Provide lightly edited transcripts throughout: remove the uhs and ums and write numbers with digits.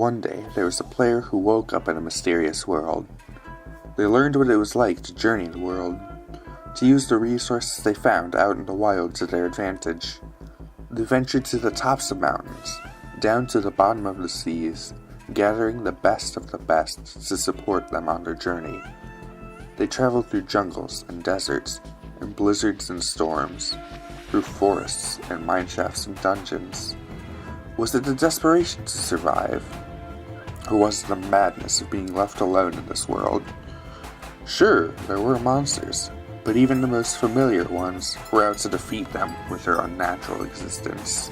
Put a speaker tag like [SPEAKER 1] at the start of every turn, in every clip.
[SPEAKER 1] One day, there was a player who woke up in a mysterious world. They learned what it was like to journey the world, to use the resources they found out in the wild to their advantage. They ventured to the tops of mountains, down to the bottom of the seas, gathering the best of the best to support them on their journey. They traveled through jungles and deserts, and blizzards and storms, through forests and mineshafts and dungeons. Was it the desperation to survive? Or was it the madness of being left alone in this world? Sure, there were monsters, but even the most familiar ones were out to defeat them with their unnatural existence.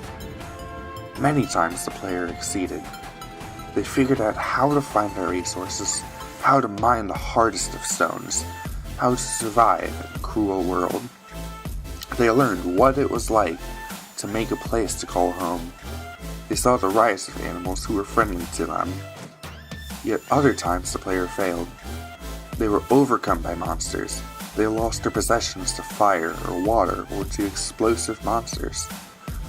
[SPEAKER 1] Many times the player exceeded. They figured out how to find their resources, how to mine the hardest of stones, how to survive in a cruel world. They learned what it was like to make a place to call home. They saw the rise of animals who were friendly to them. Yet other times the player failed. They were overcome by monsters. They lost their possessions to fire or water or to explosive monsters.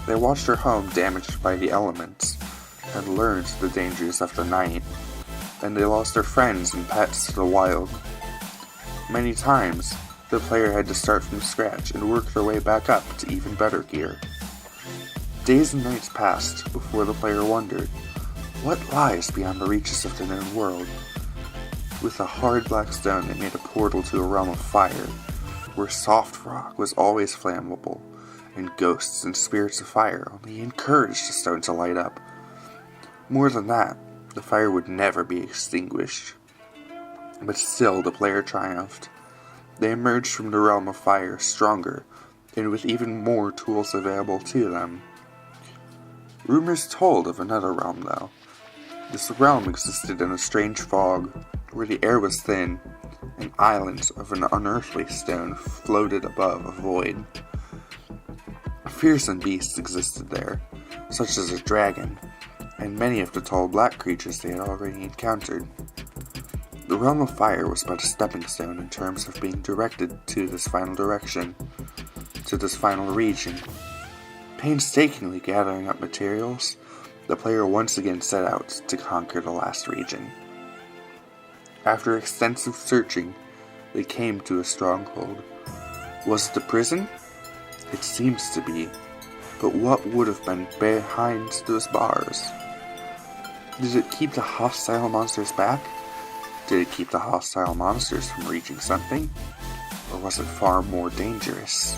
[SPEAKER 1] They watched their home damaged by the elements and learned the dangers of the night. And they lost their friends and pets to the wild. Many times, the player had to start from scratch and work their way back up to even better gear. Days and nights passed before the player wondered, what lies beyond the reaches of the known world? With a hard black stone they made a portal to a realm of fire, where soft rock was always flammable, and ghosts and spirits of fire only encouraged the stone to light up. More than that, the fire would never be extinguished. But still the player triumphed. They emerged from the realm of fire stronger, and with even more tools available to them. Rumors told of another realm, though. This realm existed in a strange fog, where the air was thin, and islands of an unearthly stone floated above a void. Fearsome beasts existed there, such as a dragon, and many of the tall black creatures they had already encountered. The realm of fire was but a stepping stone in terms of being directed to this final direction, to this final region. Painstakingly gathering up materials, the player once again set out to conquer the last region. After extensive searching, they came to a stronghold. Was it the prison? It seems to be, but what would have been behind those bars? Did it keep the hostile monsters back? Did it keep the hostile monsters from reaching something? Or was it far more dangerous?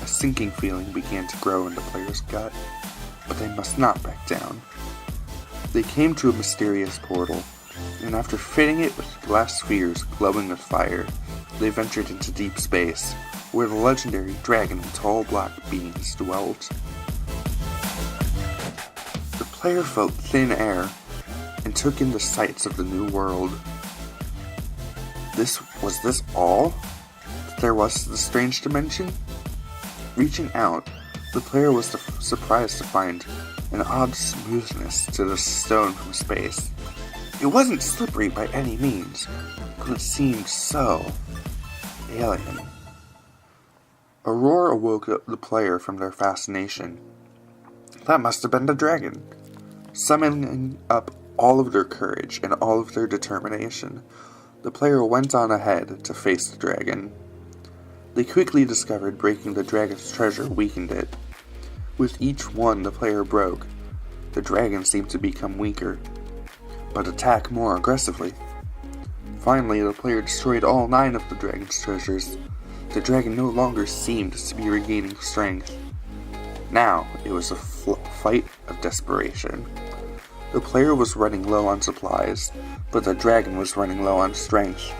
[SPEAKER 1] A sinking feeling began to grow in the player's gut, but they must not back down. They came to a mysterious portal, and after fitting it with glass spheres glowing with fire, they ventured into deep space, where the legendary dragon and tall black beings dwelt. The player felt thin air, and took in the sights of the new world. Was this all that there was to the strange dimension? Reaching out, the player was surprised to find an odd smoothness to the stone from space. It wasn't slippery by any means, but it seemed so alien. A roar awoke the player from their fascination. That must have been the dragon. Summoning up all of their courage and all of their determination, the player went on ahead to face the dragon. They quickly discovered breaking the dragon's treasure weakened it. With each one the player broke, the dragon seemed to become weaker, but attack more aggressively. Finally, the player destroyed all 9 of the dragon's treasures. The dragon no longer seemed to be regaining strength. Now, it was a fight of desperation. The player was running low on supplies, but the dragon was running low on strength.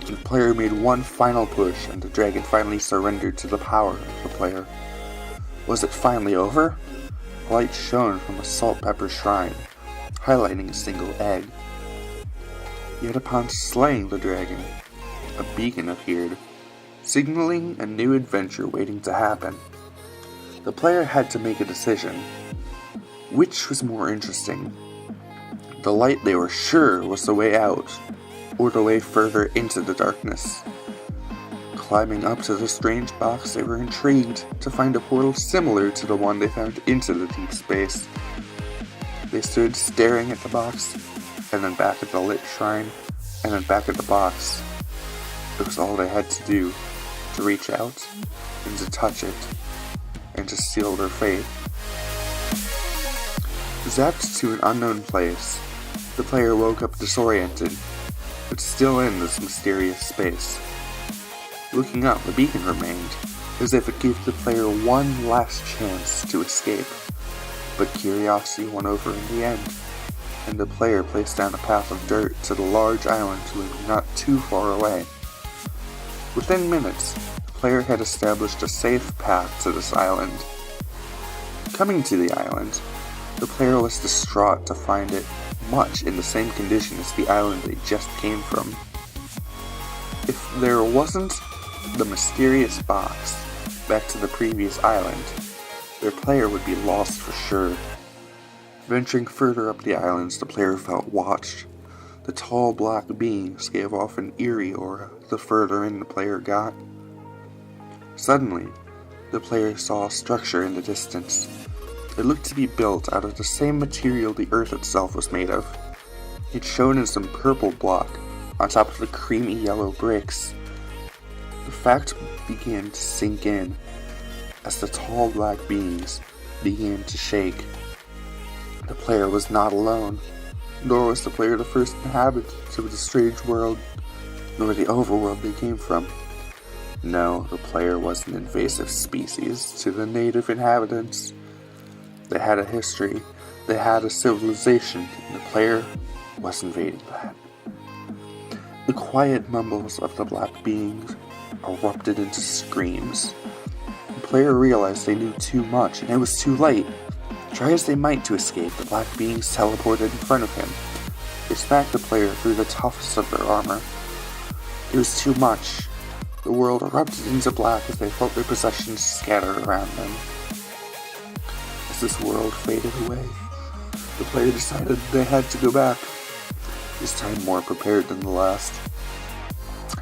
[SPEAKER 1] The player made one final push, and the dragon finally surrendered to the power of the player. Was it finally over? A light shone from a salt-pepper shrine, highlighting a single egg. Yet upon slaying the dragon, a beacon appeared, signaling a new adventure waiting to happen. The player had to make a decision. Which was more interesting? The light they were sure was the way out, or the way further into the darkness. Climbing up to the strange box, they were intrigued to find a portal similar to the one they found into the deep space. They stood staring at the box, and then back at the lit shrine, and then back at the box. It was all they had to do, to reach out, and to touch it, and to seal their fate. Zapped to an unknown place, the player woke up disoriented, but still in this mysterious space. Looking up, the beacon remained, as if it gave the player one last chance to escape. But curiosity won over in the end, and the player placed down a path of dirt to the large island looming not too far away. Within minutes, the player had established a safe path to this island. Coming to the island, the player was distraught to find it much in the same condition as the island they just came from. If there wasn't the mysterious box back to the previous island, their player would be lost for sure. Venturing further up the islands, the player felt watched. The tall black beings gave off an eerie aura the further in the player got. Suddenly, the player saw a structure in the distance. It looked to be built out of the same material the earth itself was made of. It shone in some purple block on top of the creamy yellow bricks. The fact began to sink in as the tall black beings began to shake. The player was not alone, nor was the player the first inhabitant of the strange world, nor the overworld they came from. No, the player was an invasive species to the native inhabitants. They had a history, they had a civilization, and the player was invading that. The quiet mumbles of the black beings erupted into screams. The player realized they knew too much, and it was too late. Try as they might to escape, the black beings teleported in front of him. They smacked the player through the toughest of their armor. It was too much. The world erupted into black as they felt their possessions scattered around them. As this world faded away, the player decided they had to go back, this time more prepared than the last.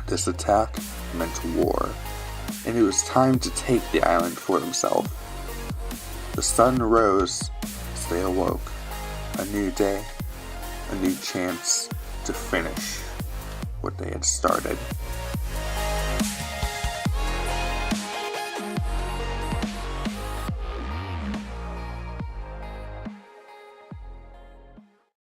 [SPEAKER 1] This attack meant war, and it was time to take the island for themselves. The sun rose as they awoke. A new day, a new chance to finish what they had started.